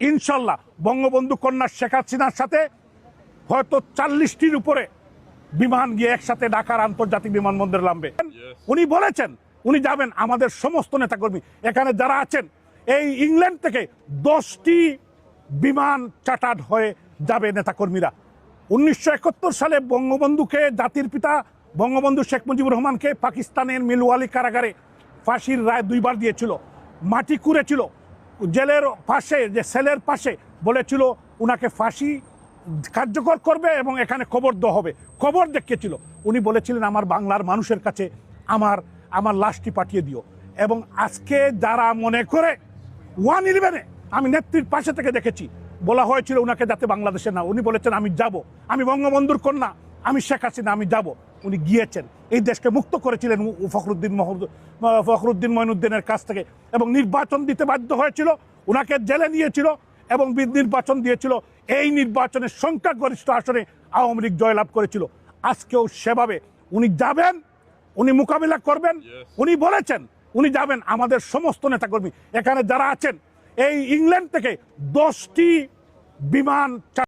ইনশাল্লাহ বঙ্গবন্ধু কন্যা শেখ হাসিনার সাথে হয়তো 40টির উপরে বিমান গিয়ে একসাথে ঢাকার আন্তর্জাতিক বিমানবন্দরে নামবে। উনি বলেছেন উনি যাবেন। আমাদের সমস্ত নেতাকর্মী এখানে যারা আছেন, এই ইংল্যান্ড থেকে 10টি বিমান চার্টার্ড হয়ে যাবে নেতাকর্মীরা। 1971 সালে বঙ্গবন্ধুকে, জাতির পিতা বঙ্গবন্ধু শেখ মুজিবুর রহমানকে পাকিস্তানের মিলওয়ালি কারাগারে ফাঁসির রায় 2বার দিয়েছিল। মাটি কুড়েছিল জেলের পাশে, যে সেলের পাশে বলেছিল উনাকে ফাঁসি কার্যকর করবে এবং এখানে কবর দেওয়া হবে। কবর দেখিয়েছিল। উনি বলেছিলেন আমার বাংলার মানুষের কাছে আমার লাশটি পাঠিয়ে দিও। এবং আজকে যারা মনে করে 111-এ আমি নেত্রীর পাশে থেকে দেখেছি, বলা হয়েছিল উনাকে যাতে বাংলাদেশে না, উনি বলেছেন আমি যাব, আমি বঙ্গবন্ধুর কন্যা, আমি শেখ হাসিনা, আমি যাব। উনি গিয়েছেন, এই দেশকে মুক্ত করেছিলেন ফখরুদ্দিন মঈনুদ্দিনের কাছ থেকে, এবং নির্বাচন দিতে বাধ্য হয়েছিল, উনাকে জেলে নিয়েছিল এবং নির্বাচন দিয়েছিল। এই নির্বাচনের সংখ্যাগরিষ্ঠ আসনে আওয়ামী লীগ জয়লাভ করেছিল। আজকেও সেভাবে উনি যাবেন, উনি মোকাবিলা করবেন। উনি বলেছেন উনি যাবেন। আমাদের সমস্ত নেতাকর্মী এখানে যারা আছেন, এই ইংল্যান্ড থেকে 10টি বিমান